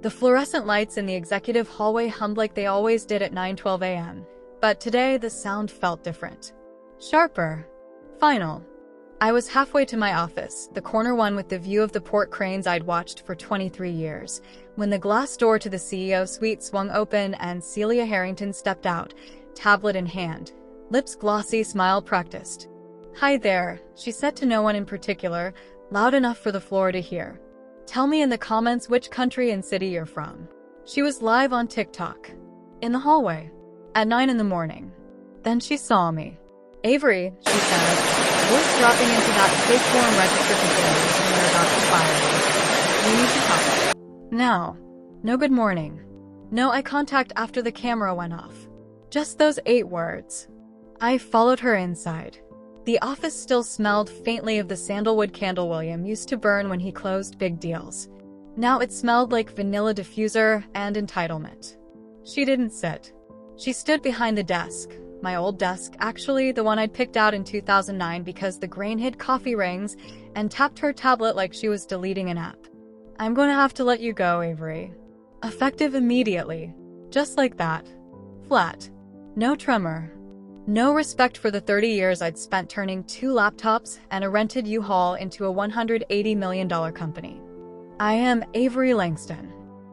The fluorescent lights in the executive hallway hummed like they always did at 9:12 a.m., but today the sound felt different. Sharper. Final. I was halfway to my office, the corner one with the view of the port cranes I'd watched for 23 years, when the glass door to the CEO suite swung open and Celia Harrington stepped out, tablet in hand, lips glossy, smile practiced. "Hi there," she said to no one in particular, loud enough for the floor to hear. "Tell me in the comments which country and city you're from." She was live on TikTok. In the hallway. At 9 in the morning. Then she saw me. "Avery," she said, voice dropping into that fake form register when they're about to fire me. "We need to talk. Now." No good morning. No eye contact after the camera went off. Just those 8 words. I followed her inside. The office still smelled faintly of the sandalwood candle William used to burn when he closed big deals. Now it smelled like vanilla diffuser and entitlement. She didn't sit. She stood behind the desk. My old desk, actually, the one I'd picked out in 2009 because the grain hid coffee rings, and tapped her tablet like she was deleting an app. "I'm going to have to let you go, Avery." Effective immediately. Just like that. Flat. No tremor. No respect for the 30 years I'd spent turning 2 laptops and a rented U-Haul into a $180 million company. I am Avery Langston.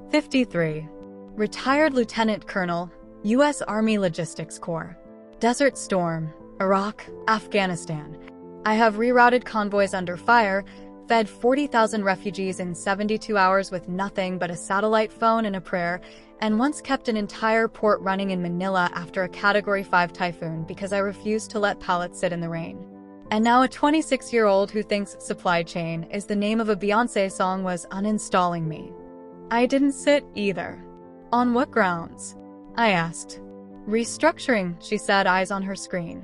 53. Retired Lieutenant Colonel, U.S. Army Logistics Corps. Desert Storm, Iraq, Afghanistan. I have rerouted convoys under fire, fed 40,000 refugees in 72 hours with nothing but a satellite phone and a prayer, and once kept an entire port running in Manila after a Category 5 typhoon because I refused to let pallets sit in the rain. And now a 26-year-old who thinks supply chain is the name of a Beyoncé song was uninstalling me. I didn't sit either. On what grounds? I asked. "Restructuring," she said, eyes on her screen.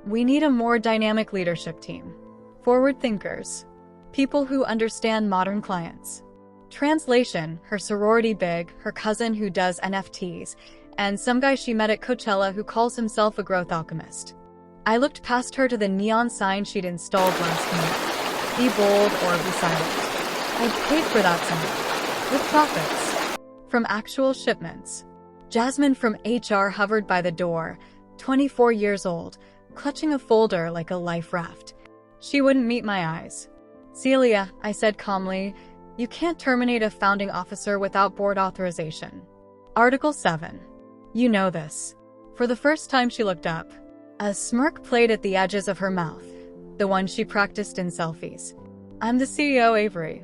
"We need a more dynamic leadership team. Forward thinkers. People who understand modern clients." Translation, her sorority big, her cousin who does NFTs, and some guy she met at Coachella who calls himself a growth alchemist. I looked past her to the neon sign she'd installed last month. "Be bold or be silent." I'd paid for that sign. With profits. From actual shipments. Jasmine from HR hovered by the door, 24 years old, clutching a folder like a life raft. She wouldn't meet my eyes. "Celia," I said calmly, "you can't terminate a founding officer without board authorization. Article 7. You know this." For the first time she looked up. A smirk played at the edges of her mouth, the one she practiced in selfies. "I'm the CEO, Avery.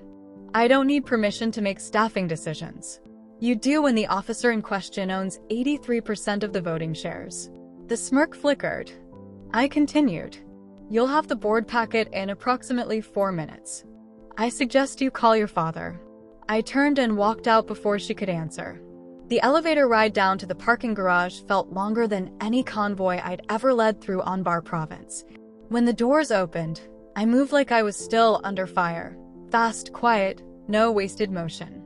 I don't need permission to make staffing decisions." "You do when the officer in question owns 83% of the voting shares." The smirk flickered. I continued. "You'll have the board packet in approximately 4 minutes. I suggest you call your father." I turned and walked out before she could answer. The elevator ride down to the parking garage felt longer than any convoy I'd ever led through Anbar province. When the doors opened, I moved like I was still under fire. Fast, quiet, no wasted motion.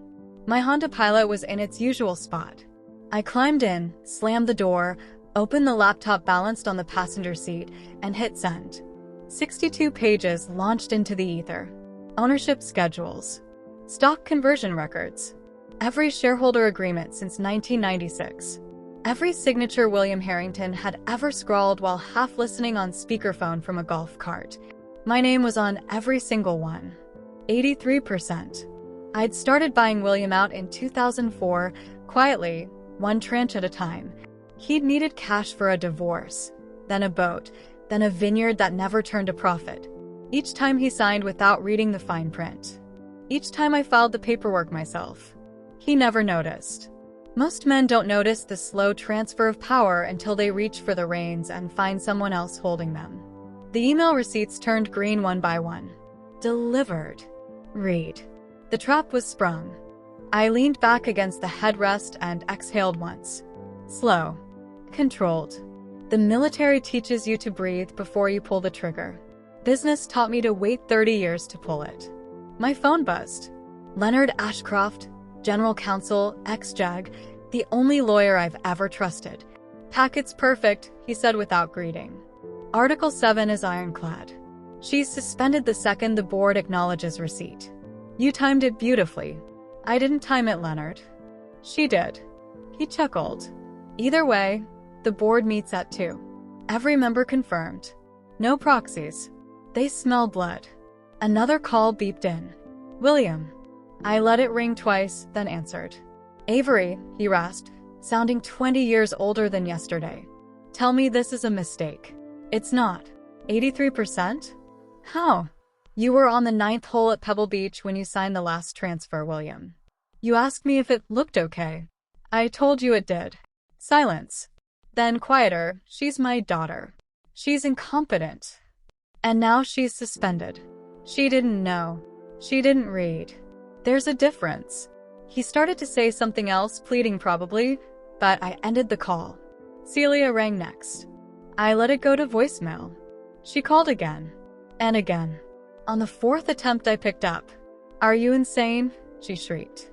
My Honda Pilot was in its usual spot. I climbed in, slammed the door, opened the laptop balanced on the passenger seat, and hit send. 62 pages launched into the ether. Ownership schedules. Stock conversion records. Every shareholder agreement since 1996. Every signature William Harrington had ever scrawled while half listening on speakerphone from a golf cart. My name was on every single one. 83%. I'd started buying William out in 2004, quietly, one tranche at a time. He'd needed cash for a divorce, then a boat, then a vineyard that never turned a profit. Each time he signed without reading the fine print. Each time I filed the paperwork myself. He never noticed. Most men don't notice the slow transfer of power until they reach for the reins and find someone else holding them. The email receipts turned green one by one. Delivered. Read. The trap was sprung. I leaned back against the headrest and exhaled once. Slow. Controlled. The military teaches you to breathe before you pull the trigger. Business taught me to wait 30 years to pull it. My phone buzzed. Leonard Ashcroft, General Counsel, ex-JAG, the only lawyer I've ever trusted. "Packet's perfect," he said without greeting. "Article 7 is ironclad. She's suspended the second the board acknowledges receipt." "You timed it beautifully." I didn't time it, Leonard. She did. He chuckled. Either way, the board meets at 2. Every member confirmed. No proxies. They smell blood. Another call beeped in. William. I let it ring twice, then answered. Avery, he rasped, sounding 20 years older than yesterday. Tell me this is a mistake. It's not. 83%? How? You were on the 9th hole at Pebble Beach when you signed the last transfer, William. You asked me if it looked okay. I told you it did. Silence. Then quieter, she's my daughter. She's incompetent. And now she's suspended. She didn't know. She didn't read. There's a difference. He started to say something else, pleading probably, but I ended the call. Celia rang next. I let it go to voicemail. She called again. And again. On the 4th attempt I picked up. Are you insane? She shrieked.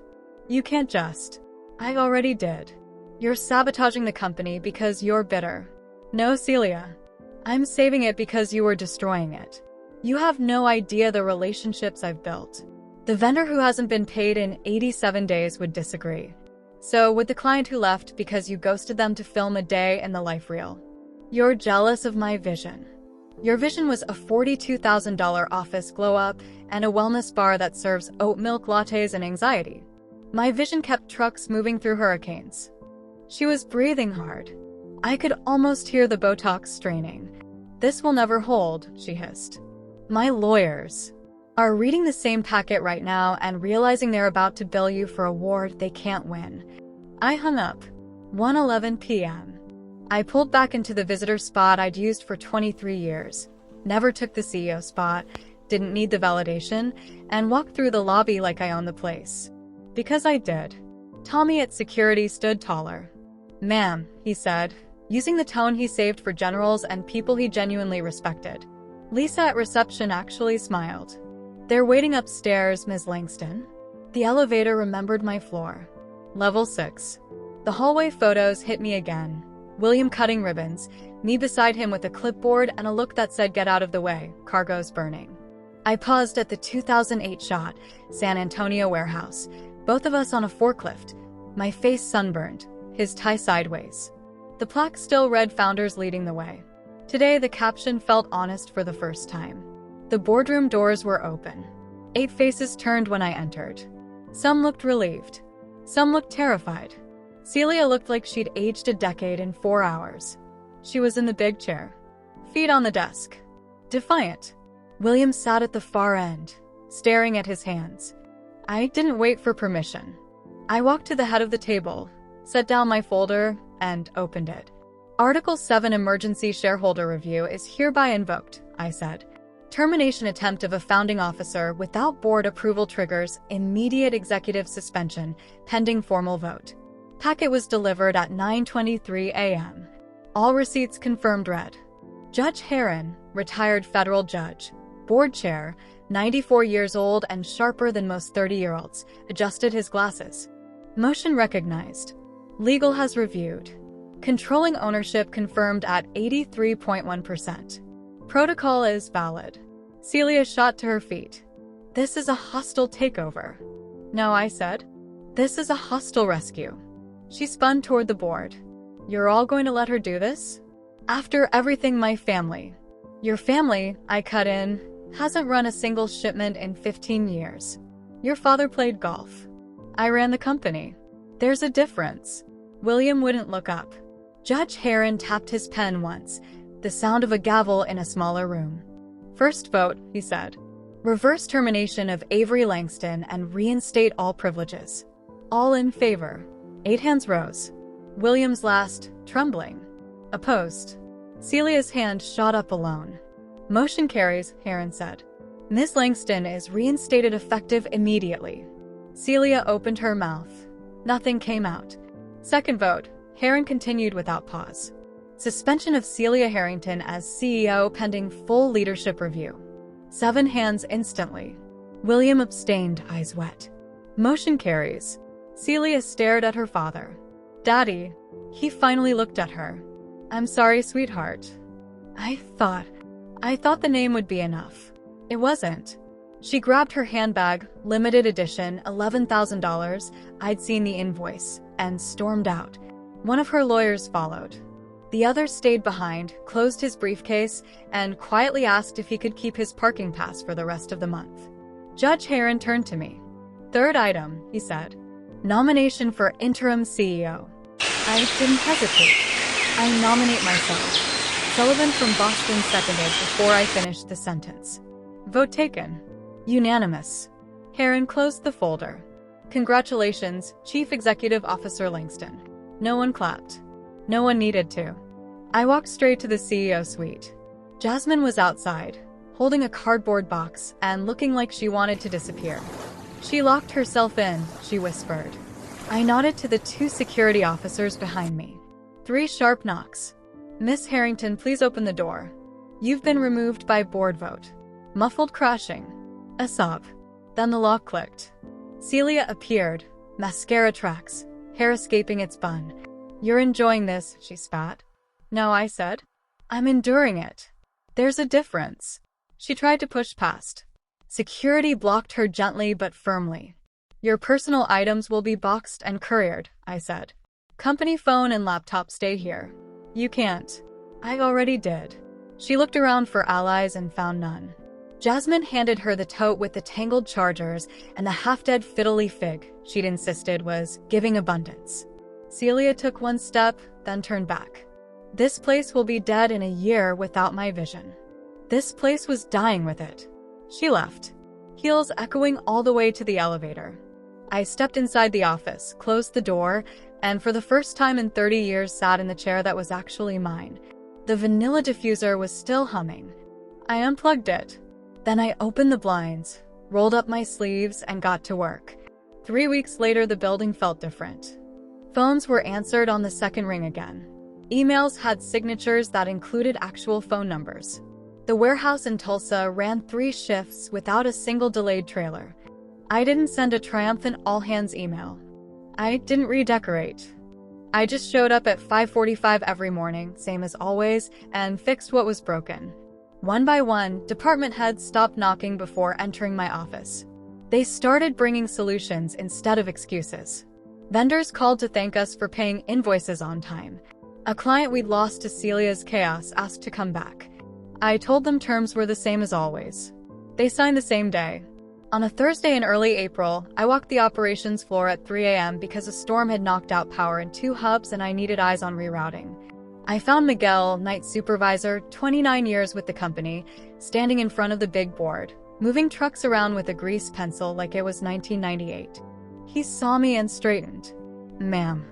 You can't just. I already did. You're sabotaging the company because you're bitter. No, Celia. I'm saving it because you were destroying it. You have no idea the relationships I've built. The vendor who hasn't been paid in 87 days would disagree. So would the client who left because you ghosted them to film a day in the life reel. You're jealous of my vision. Your vision was a $42,000 office glow-up and a wellness bar that serves oat milk lattes and anxiety. My vision kept trucks moving through hurricanes. She was breathing hard. I could almost hear the Botox straining. This will never hold, she hissed. My lawyers are reading the same packet right now and realizing they're about to bill you for a award they can't win. I hung up. 1:11 p.m. I pulled back into the visitor spot I'd used for 23 years. Never took the CEO spot, didn't need the validation, and walked through the lobby like I owned the place. Because I did. Tommy at security stood taller. Ma'am, he said, using the tone he saved for generals and people he genuinely respected. Lisa at reception actually smiled. They're waiting upstairs, Ms. Langston. The elevator remembered my floor. Level 6. The hallway photos hit me again. William cutting ribbons, me beside him with a clipboard and a look that said get out of the way, cargo's burning. I paused at the 2008 shot, San Antonio warehouse, both of us on a forklift, my face sunburned, his tie sideways. The plaque still read founders leading the way. Today the caption felt honest for the first time. The boardroom doors were open. 8 faces turned when I entered. Some looked relieved. Some looked terrified. Celia looked like she'd aged a decade in 4 hours. She was in the big chair. Feet on the desk. Defiant. William sat at the far end, staring at his hands. I didn't wait for permission. I walked to the head of the table, set down my folder, and opened it. Article 7 Emergency Shareholder Review is hereby invoked, I said. Termination attempt of a founding officer without board approval triggers immediate executive suspension, pending formal vote. Packet was delivered at 9:23 a.m. All receipts confirmed read. Judge Heron, retired federal judge, board chair, 94 years old and sharper than most 30-year-olds, adjusted his glasses. Motion recognized. Legal has reviewed. Controlling ownership confirmed at 83.1%. Protocol is valid. Celia shot to her feet. This is a hostile takeover. No, I said. This is a hostile rescue. She spun toward the board. You're all going to let her do this? After everything my family. Your family, I cut in, hasn't run a single shipment in 15 years. Your father played golf. I ran the company. There's a difference. William wouldn't look up. Judge Heron tapped his pen once, the sound of a gavel in a smaller room. First vote, he said. Reverse termination of Avery Langston and reinstate all privileges. All in favor. 8 hands rose. William's last, trembling. Opposed. Celia's hand shot up alone. Motion carries, Heron said. Ms. Langston is reinstated effective immediately. Celia opened her mouth. Nothing came out. Second vote, Heron continued without pause. Suspension of Celia Harrington as CEO pending full leadership review. 7 hands instantly. William abstained, eyes wet. Motion carries. Celia stared at her father. Daddy. He finally looked at her. I'm sorry, sweetheart. I thought the name would be enough. It wasn't. She grabbed her handbag, limited edition, $11,000. I'd seen the invoice, and stormed out. One of her lawyers followed. The other stayed behind, closed his briefcase, and quietly asked if he could keep his parking pass for the rest of the month. Judge Heron turned to me. "Third item," he said. "Nomination for interim CEO." I didn't hesitate. "I nominate myself." Sullivan from Boston seconded before I finished the sentence. Vote taken. Unanimous. Heron closed the folder. "Congratulations, Chief Executive Officer Langston." No one clapped. No one needed to. I walked straight to the CEO suite. Jasmine was outside, holding a cardboard box and looking like she wanted to disappear. "She locked herself in," she whispered. I nodded to the 2 security officers behind me. 3 sharp knocks. "Miss Harrington, please open the door. You've been removed by board vote." Muffled crashing. A sob. Then the lock clicked. Celia appeared, mascara tracks, hair escaping its bun. "You're enjoying this," she spat. "No," I said. "I'm enduring it. There's a difference." She tried to push past. Security blocked her gently but firmly. "Your personal items will be boxed and couriered," I said. "Company phone and laptop stay here." "You can't." "I already did." She looked around for allies and found none. Jasmine handed her the tote with the tangled chargers and the half-dead fiddly fig she'd insisted was giving abundance. Celia took 1 step, then turned back. "This place will be dead in a year without my vision." This place was dying with it. She left, heels echoing all the way to the elevator. I stepped inside the office, closed the door, and for the first time in 30 years sat in the chair that was actually mine. The vanilla diffuser was still humming. I unplugged it. Then I opened the blinds, rolled up my sleeves, and got to work. 3 weeks later, the building felt different. Phones were answered on the second ring again. Emails had signatures that included actual phone numbers. The warehouse in Tulsa ran 3 shifts without a single delayed trailer. I didn't send a triumphant all-hands email. I didn't redecorate. I just showed up at 5:45 every morning, same as always, and fixed what was broken. One by one, department heads stopped knocking before entering my office. They started bringing solutions instead of excuses. Vendors called to thank us for paying invoices on time. A client we'd lost to Celia's chaos asked to come back. I told them terms were the same as always. They signed the same day. On a Thursday in early April, I walked the operations floor at 3 a.m. because a storm had knocked out power in 2 hubs and I needed eyes on rerouting. I found Miguel, night supervisor, 29 years with the company, standing in front of the big board, moving trucks around with a grease pencil like it was 1998. He saw me and straightened. "Ma'am,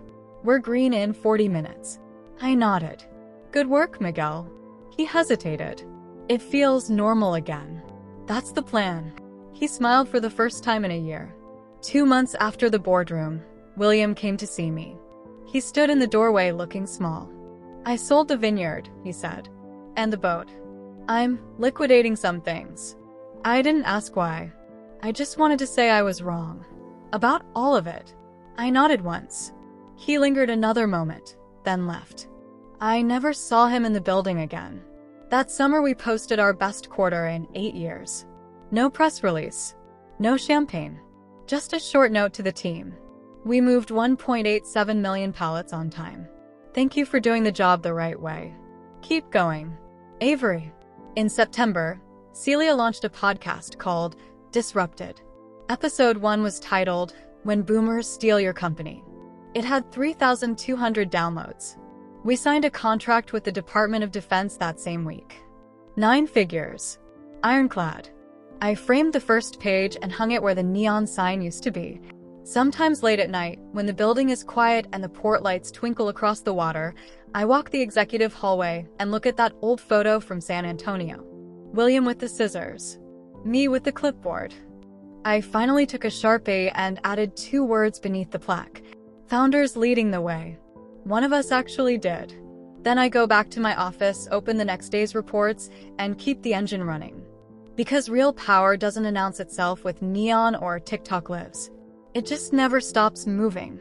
we're green in 40 minutes. I nodded. "Good work, Miguel." He hesitated. "It feels normal again." "That's the plan." He smiled for the first time in a year. 2 months after the boardroom, William came to see me. He stood in the doorway looking small. "I sold the vineyard," he said. "And the boat. I'm liquidating some things." I didn't ask why. I just wanted to say I was wrong. About all of it. I nodded once. He lingered another moment, then left. I never saw him in the building again. That summer we posted our best quarter in 8 years. No press release. No champagne. Just a short note to the team. We moved 1.87 million pallets on time. Thank you for doing the job the right way. Keep going. Avery. In September, Celia launched a podcast called Disrupted. Episode 1 was titled, When Boomers Steal Your Company. It had 3,200 downloads. We signed a contract with the Department of Defense that same week. 9 figures. Ironclad. I framed the first page and hung it where the neon sign used to be. Sometimes late at night, when the building is quiet and the port lights twinkle across the water, I walk the executive hallway and look at that old photo from San Antonio. William with the scissors. Me with the clipboard. I finally took a Sharpie and added 2 words beneath the plaque. Founders leading the way. One of us actually did. Then I go back to my office, open the next day's reports, and keep the engine running. Because real power doesn't announce itself with neon or TikTok lives. It just never stops moving.